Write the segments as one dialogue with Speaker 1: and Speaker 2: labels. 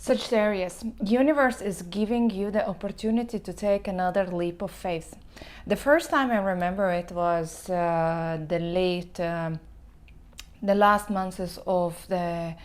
Speaker 1: Sagittarius, universe is giving you the opportunity to take another leap of faith. The first time I remember it was the last months of the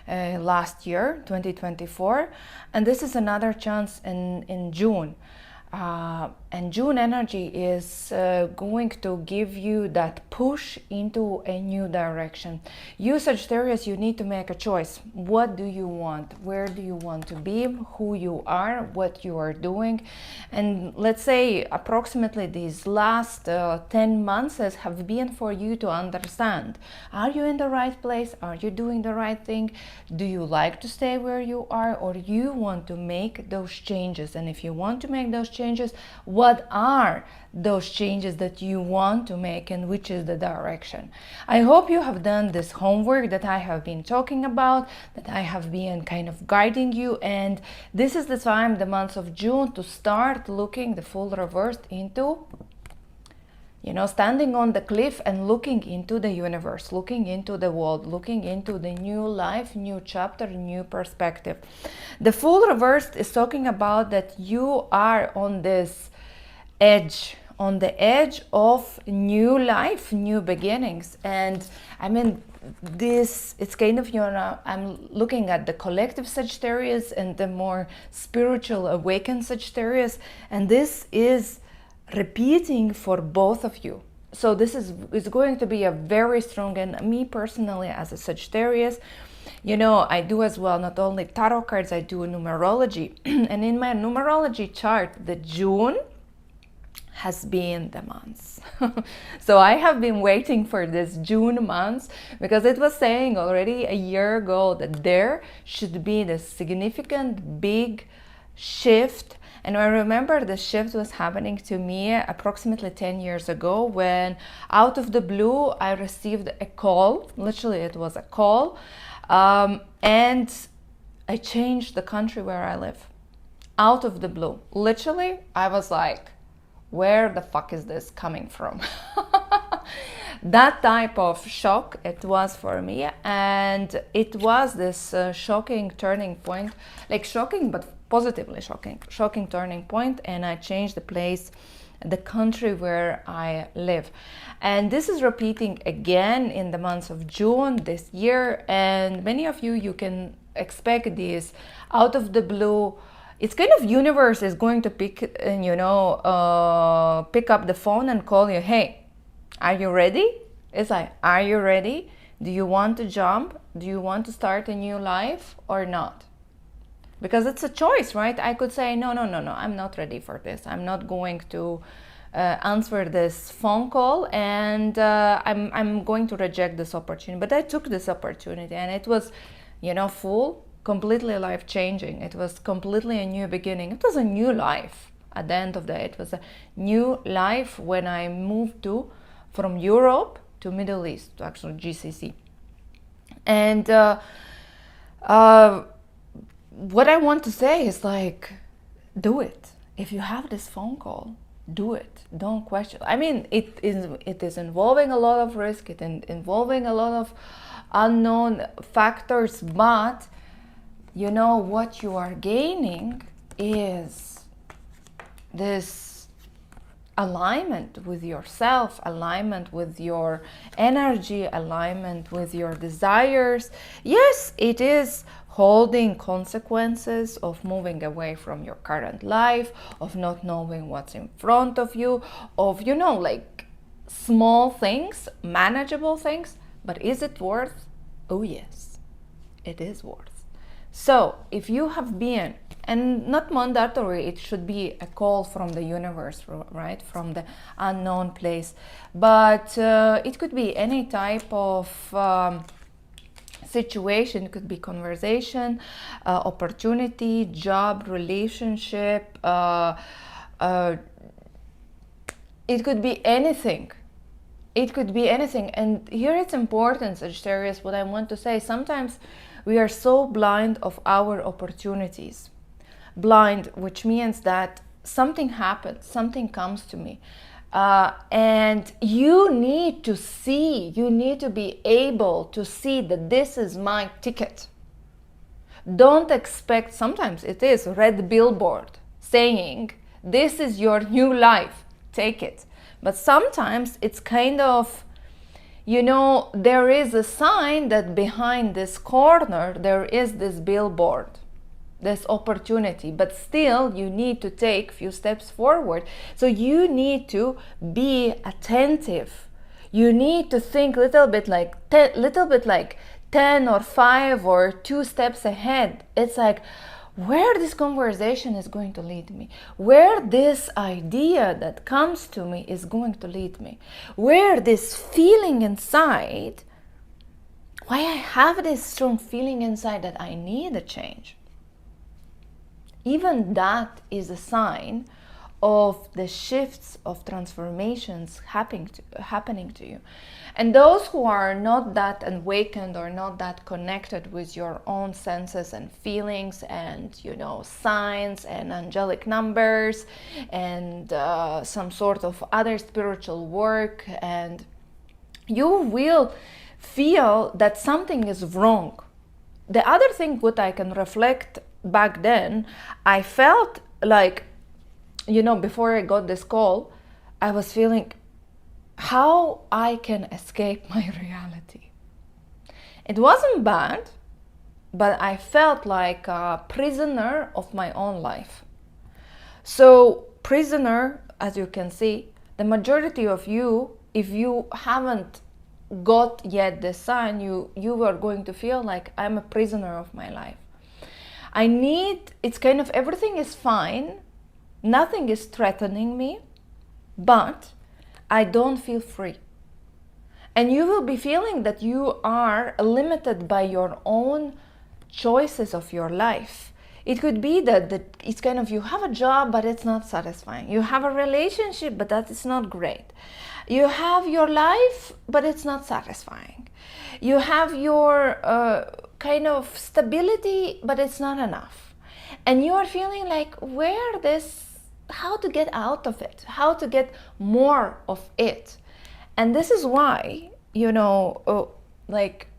Speaker 1: last year, 2024, and this is another chance in June. And June energy is going to give you that push into a new direction. You, Sagittarius, you need to make a choice. What do you want? Where do you want to be? Who you are? What you are doing? And let's say approximately these last 10 months have been for you to understand. Are you in the right place? Are you doing the right thing? Do you like to stay where you are, or you want to make those changes? And if you want to make those changes, what are those changes that you want to make, and which is the direction? I hope you have done this homework that I have been talking about, that I have been kind of guiding you, and this is the time, the month of June, to start looking the full reversed into, standing on the cliff and looking into the universe, looking into the world, looking into the new life, new chapter, new perspective. The full reversed is talking about that you are on this edge, on the edge of new life, new beginnings. And I mean, it's kind of, I'm looking at the collective Sagittarius and the more spiritual awakened Sagittarius, and this is repeating for both of you. So this is going to be a very strong, and me personally as a Sagittarius, I do as well not only tarot cards, I do numerology. And in my numerology chart, the June has been the month. So I have been waiting for this June month, because it was saying already a year ago that there should be this significant big shift. And I remember the shift was happening to me approximately 10 years ago, when out of the blue I received a call. Literally, it was a call, and I changed the country where I live out of the blue. Literally, I was like, where the fuck is this coming from? That type of shock it was for me, and it was this shocking turning point, like shocking but positively shocking turning point. And I changed the place, the country where I live, and this is repeating again in the month of June this year. And many of you can expect this out of the blue. It's kind of universe is going to pick up the phone and call you. Hey, are you ready? It's like, are you ready? Do you want to jump? Do you want to start a new life or not? Because it's a choice, right? I could say, no, I'm not ready for this. I'm not going to answer this phone call, and I'm going to reject this opportunity. But I took this opportunity, and it was, completely life-changing. It was completely a new beginning. It was a new life. At the end of the day, it was a new life when I moved from Europe to Middle East, to actually GCC. And what I want to say is, like, do it. If you have this phone call, do it. Don't question. I mean, it is involving a lot of risk. It involving a lot of unknown factors, but what you are gaining is this alignment with yourself, alignment with your energy, alignment with your desires. Yes, it is holding consequences of moving away from your current life, of not knowing what's in front of you, of, like small things, manageable things. But is it worth? Oh yes, it is worth. So if you have been, and not mandatory, it should be a call from the universe, right? From the unknown place. But it could be any type of situation. It could be conversation, opportunity, job, relationship. It could be anything. It could be anything. And here it's important, Sagittarius, what I want to say. Sometimes we are so blind of our opportunities. Blind, which means that something happens, something comes to me. And you need to see, you need to be able to see that this is my ticket. Don't expect, sometimes it is red billboard saying, this is your new life, take it. But sometimes it's kind of, there is a sign that behind this corner, there is this billboard, this opportunity, but still you need to take a few steps forward. So you need to be attentive. You need to think a little bit like 10 or 5 or 2 steps ahead. It's like, where this conversation is going to lead me, where this idea that comes to me is going to lead me, where this feeling inside, why I have this strong feeling inside that I need a change. Even that is a sign of the shifts of transformations happening to you. And those who are not that awakened or not that connected with your own senses and feelings and signs and angelic numbers and some sort of other spiritual work, and you will feel that something is wrong. The other thing what I can reflect back then, I felt like, before I got this call, I was feeling how I can escape my reality. It wasn't bad, but I felt like a prisoner of my own life. So prisoner, as you can see, the majority of you, if you haven't got yet this sign, you are going to feel like I'm a prisoner of my life. It's kind of everything is fine, nothing is threatening me, but I don't feel free. And you will be feeling that you are limited by your own choices of your life. It could be that it's kind of, you have a job, but it's not satisfying. You have a relationship, but that is not great. You have your life, but it's not satisfying. You have your kind of stability, but it's not enough. And you are feeling like, how to get out of it, how to get more of it. And this is why,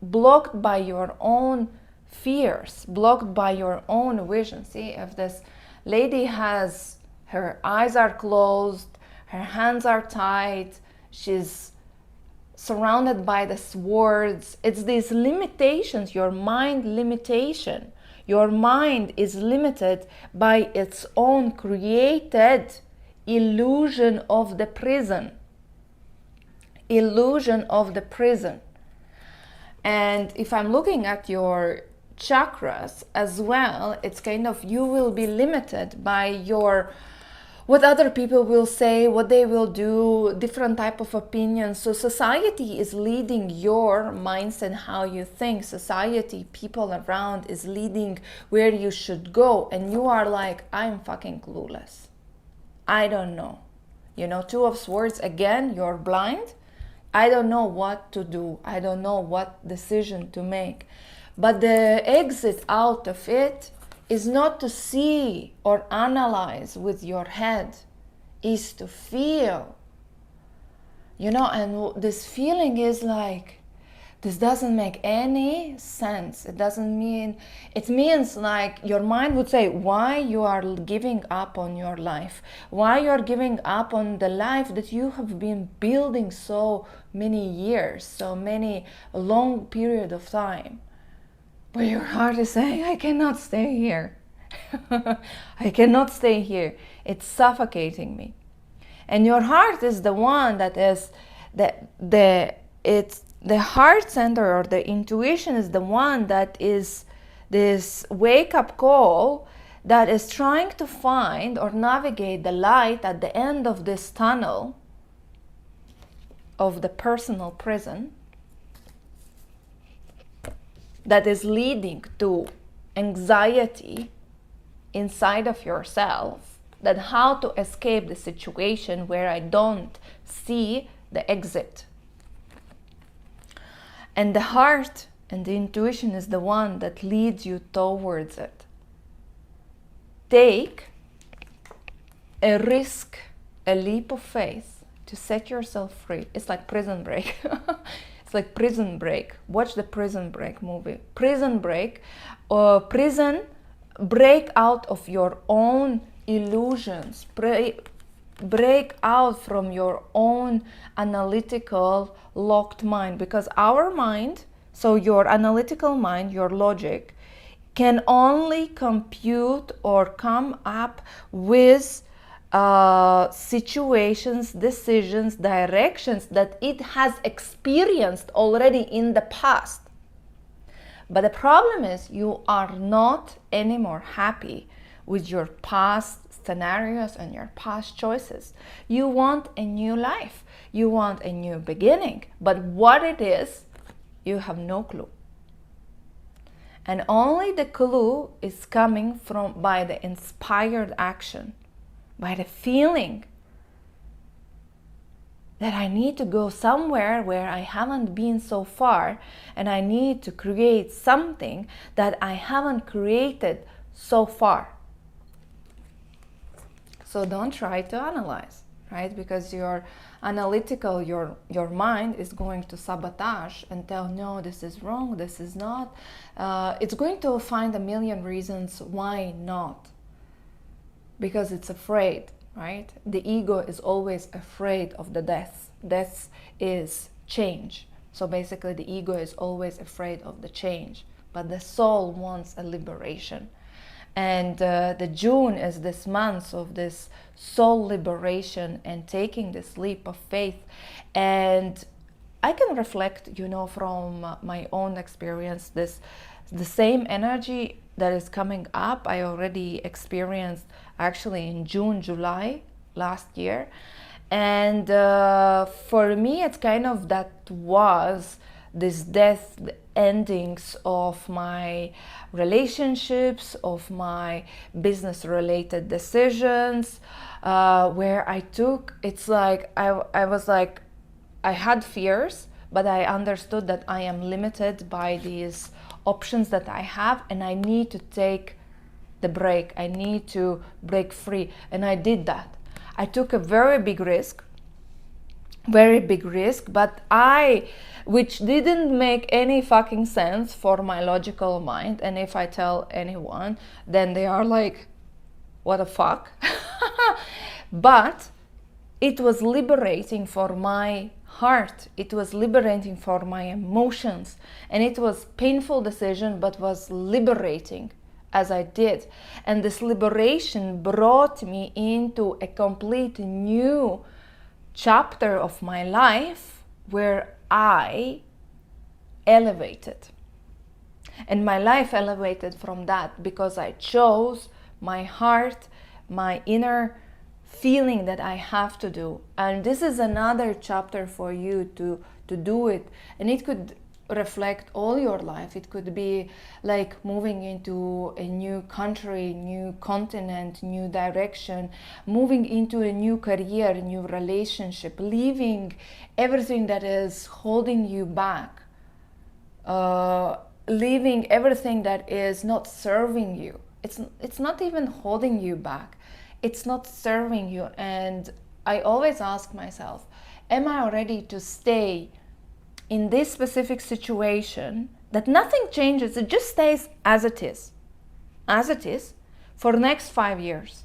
Speaker 1: blocked by your own fears, blocked by your own vision. See, if this lady has, her eyes are closed, her hands are tied, she's surrounded by the swords, it's these limitations, your mind limitation. Your mind is limited by its own created illusion of the prison. Illusion of the prison. And if I'm looking at your chakras as well, it's kind of, you will be limited by what other people will say, what they will do, different type of opinions. So society is leading your mindset, how you think. Society, people around is leading where you should go. And you are like, I'm fucking clueless. I don't know. Two of Swords, again, you're blind. I don't know what to do. I don't know what decision to make. But the exit out of it is not to see or analyze with your head, is to feel. And this feeling is like, this doesn't make any sense. It means like your mind would say, why you are giving up on your life? Why you are giving up on the life that you have been building so many years, so many long period of time? But your heart is saying, I cannot stay here. I cannot stay here. It's suffocating me. And your heart is the one that is it's the heart center, or the intuition is the one that is this wake-up call that is trying to find or navigate the light at the end of this tunnel of the personal prison that is leading to anxiety inside of yourself, that how to escape the situation where I don't see the exit. And the heart and the intuition is the one that leads you towards it. Take a risk, a leap of faith to set yourself free. It's like prison break. It's like Prison Break. Watch the Prison Break movie. Prison Break, prison, break out of your own illusions. Break out from your own analytical locked mind, because our mind, so your analytical mind, your logic, can only compute or come up with situations, decisions, directions that it has experienced already in the past. But the problem is you are not anymore happy with your past scenarios and your past choices. You want a new life. You want a new beginning. But what it is, you have no clue. And only the clue is coming from by the inspired action, by the feeling that I need to go somewhere where I haven't been so far, and I need to create something that I haven't created so far. So don't try to analyze, right? Because your analytical, your mind is going to sabotage and tell, no, this is wrong, this is not. It's going to find a million reasons why not. Because it's afraid, right? The ego is always afraid of the death. Death is change. So basically the ego is always afraid of the change. But the soul wants a liberation. And the June is this month of this soul liberation and taking this leap of faith. And I can reflect, from my own experience, the same energy that is coming up, I already experienced actually in June, July last year. And for me, it's kind of that was this death, the endings of my relationships, of my business related decisions, where I took, it's like, I was like, I had fears, but I understood that I am limited by these options that I have, and I need to take the break. I need to break free. And I did that. I took a very big risk, but which didn't make any fucking sense for my logical mind. And if I tell anyone, then they are like, what the fuck? But it was liberating for my heart. It was liberating for my emotions. And it was painful decision, but was liberating as I did. And this liberation brought me into a complete new chapter of my life where I elevated. And my life elevated from that because I chose my heart, my inner feeling that I have to do. And this is another chapter for you to do it. And it could reflect all your life. It could be like moving into a new country, new continent, new direction, moving into a new career, a new relationship, leaving everything that is holding you back, leaving everything that is not serving you. It's not even holding you back. It's not serving you. And I always ask myself, am I ready to stay in this specific situation that nothing changes, it just stays as it is for the next 5 years?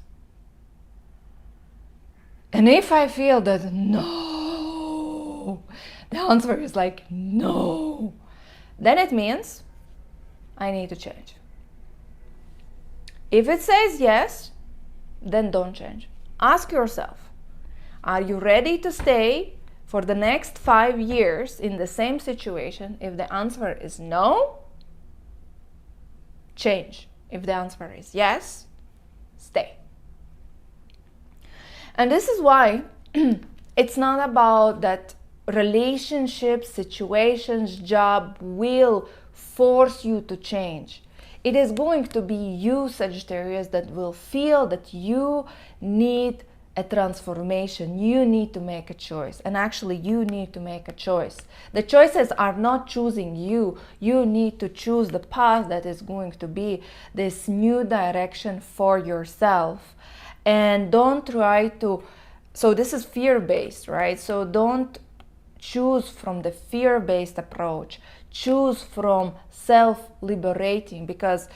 Speaker 1: And if I feel that no, the answer is like no, then it means I need to change. If it says yes, then don't change. Ask yourself, are you ready to stay for the next 5 years in the same situation? If the answer is no, change. If the answer is yes, stay. And this is why it's not about that relationships, situations, job will force you to change. It is going to be you, Sagittarius, that will feel that you need a transformation. You need to make a choice. And actually, you need to make a choice. The choices are not choosing you. You need to choose the path that is going to be this new direction for yourself. And don't try to, so this is fear-based, right? So don't choose from the fear-based approach, choose from self-liberating, because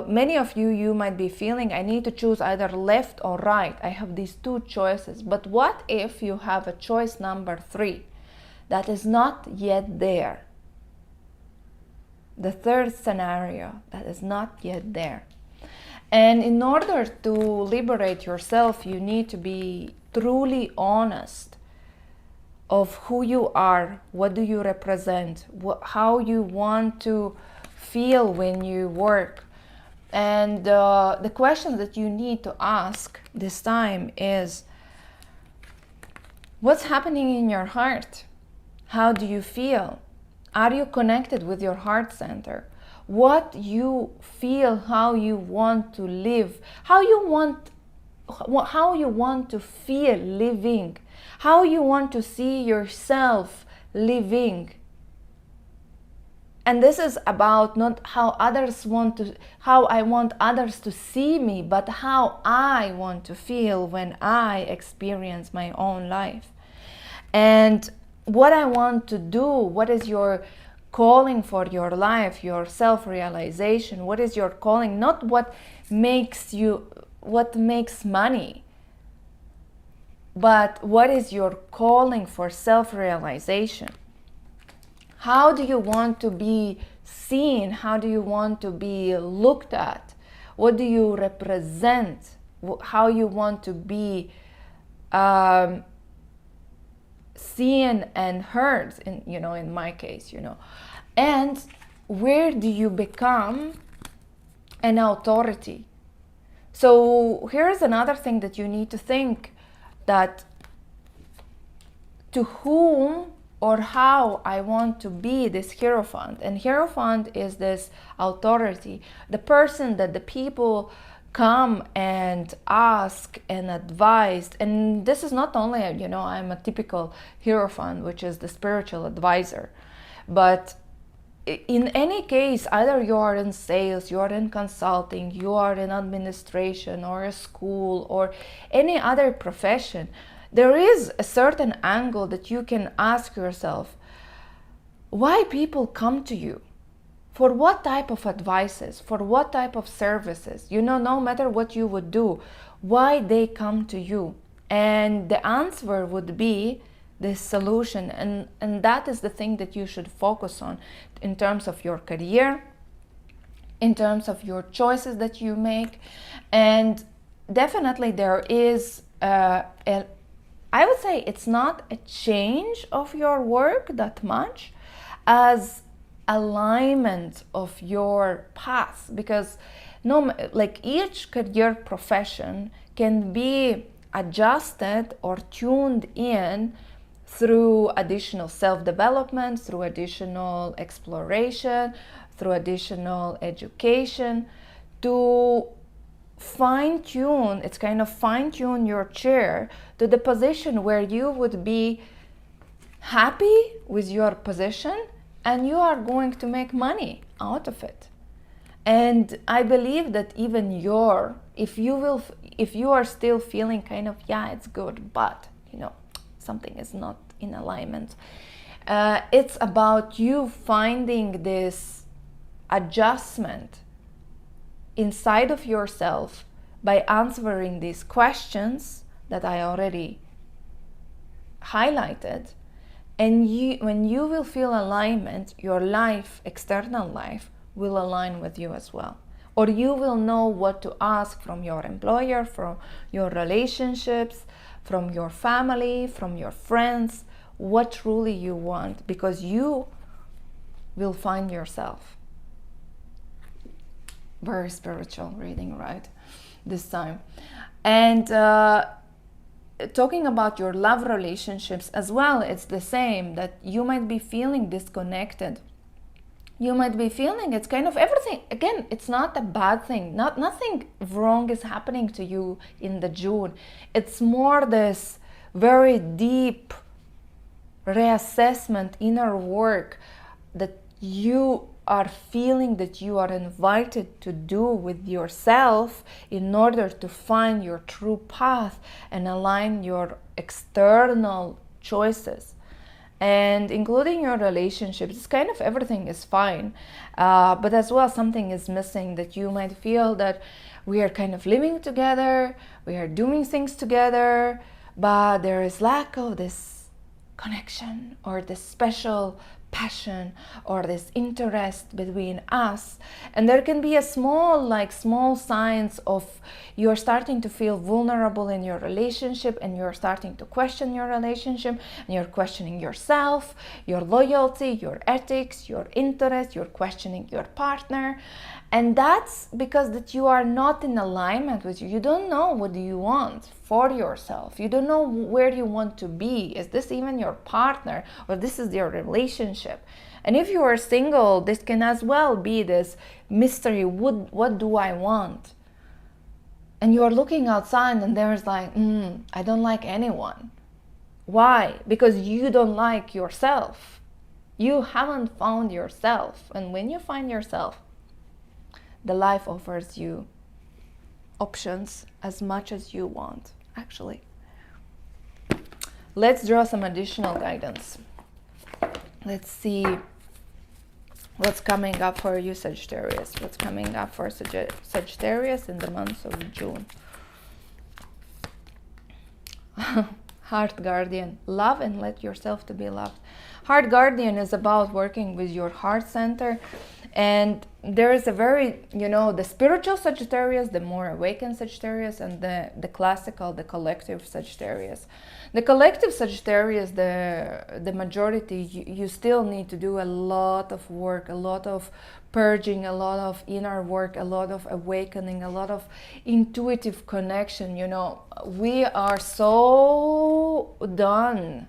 Speaker 1: many of you might be feeling, I need to choose either left or right. I have these two choices. But what if you have a choice number 3 that is not yet there? The third scenario that is not yet there. And in order to liberate yourself, you need to be truly honest of who you are, what do you represent, how you want to feel when you work. And the question that you need to ask this time is, what's happening in your heart? How do you feel? Are you connected with your heart center? What you feel, how you want to live, how you want to feel living, how you want to see yourself living. And this is about not how I want others to see me, but how I want to feel when I experience my own life. And what I want to do, what is your calling for your life, your self-realization, what is your calling, not what makes money, but what is your calling for self-realization. How do you want to be seen? How do you want to be looked at? What do you represent? How you want to be seen and heard, in my case, and where do you become an authority? So here's another thing that you need to think, that to whom or how I want to be this Hierophant. And Hierophant is this authority, the person that the people come and ask and advise. And this is not only, I'm a typical Hierophant, which is the spiritual advisor, but in any case, either you are in sales, you are in consulting, you are in administration or a school or any other profession, there is a certain angle that you can ask yourself, why people come to you? For what type of advices? For what type of services? No matter what you would do, why they come to you? And the answer would be this solution. And that is the thing that you should focus on in terms of your career, in terms of your choices that you make. And definitely there is I would say it's not a change of your work that much as alignment of your path, because each career profession can be adjusted or tuned in through additional self-development, through additional exploration, through additional education, to fine-tune your chair to the position where you would be happy with your position and you are going to make money out of it. And I believe that even if you are still feeling it's good, but something is not in alignment, it's about you finding this adjustment inside of yourself by answering these questions that I already highlighted. And when you will feel alignment, your life, external life, will align with you as well. Or you will know what to ask from your employer, from your relationships, from your family, from your friends, what truly you want, because you will find yourself. Very spiritual reading, right? This time. And talking about your love relationships as well, it's the same, that you might be feeling disconnected. You might be feeling it's everything. Again, it's not a bad thing. Nothing wrong is happening to you in the June. It's more this very deep reassessment, inner work that you are feeling that you are invited to do with yourself in order to find your true path and align your external choices. and including your relationships. It's kind of everything is fine, but as well something is missing, that you might feel that we are kind of living together, we are doing things together, but there is lack of this connection or this special passion or this interest between us. And there can be a small signs of you're starting to feel vulnerable in your relationship, and you're starting to question your relationship, and you're questioning yourself, your loyalty, your ethics, your interest, you're questioning your partner. And that's because that you are not in alignment with you. You don't know what do you want for yourself. You don't know where you want to be. Is this even your partner, or this is your relationship? And if you are single, this can as well be this mystery. What do I want? And you're looking outside and there's like, I don't like anyone. Why? Because you don't like yourself. You haven't found yourself. And when you find yourself, the life offers you options as much as you want, actually. Let's draw some additional guidance. Let's see what's coming up for you, Sagittarius. What's coming up for Sagittarius in the month of June? Heart Guardian. Love and let yourself to be loved. Heart Guardian is about working with your heart center. And there is a very, the spiritual Sagittarius, the more awakened Sagittarius, and the classical, the collective Sagittarius. The collective Sagittarius, the majority, you still need to do a lot of work, a lot of purging, a lot of inner work, a lot of awakening, a lot of intuitive connection. We are so done,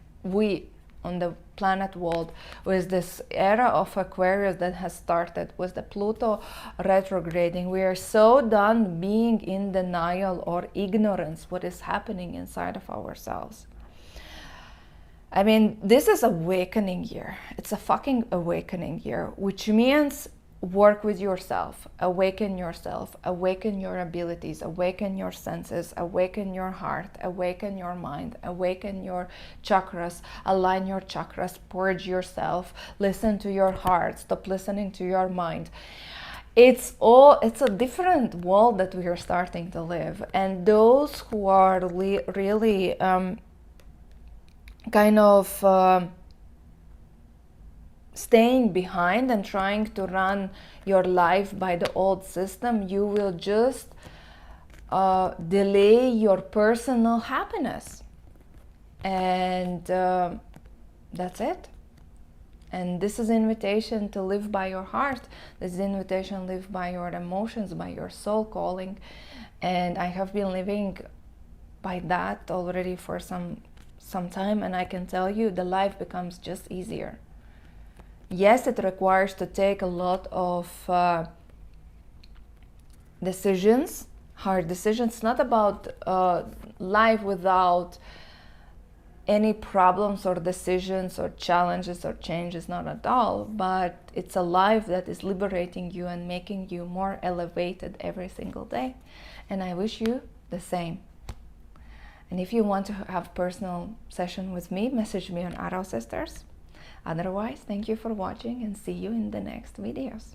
Speaker 1: on the planet world, with this era of Aquarius that has started with the Pluto retrograding. We are so done being in denial or ignorance what is happening inside of ourselves. I mean, this is awakening year. It's a fucking awakening year, which means work with yourself, awaken your abilities, awaken your senses, awaken your heart, awaken your mind, awaken your chakras, align your chakras, purge yourself, listen to your heart, stop listening to your mind. It's a different world that we are starting to live. And those who are really staying behind and trying to run your life by the old system, you will just delay your personal happiness. And that's it. And this is an invitation to live by your heart. This is an invitation to live by your emotions, by your soul calling. And I have been living by that already for some time, and I can tell you the life becomes just easier. Yes, it requires to take a lot of decisions, hard decisions. It's not about life without any problems or decisions or challenges or changes, not at all. But it's a life that is liberating you and making you more elevated every single day. And I wish you the same. And if you want to have personal session with me, message me on Arrow Sisters. Otherwise, thank you for watching and see you in the next videos.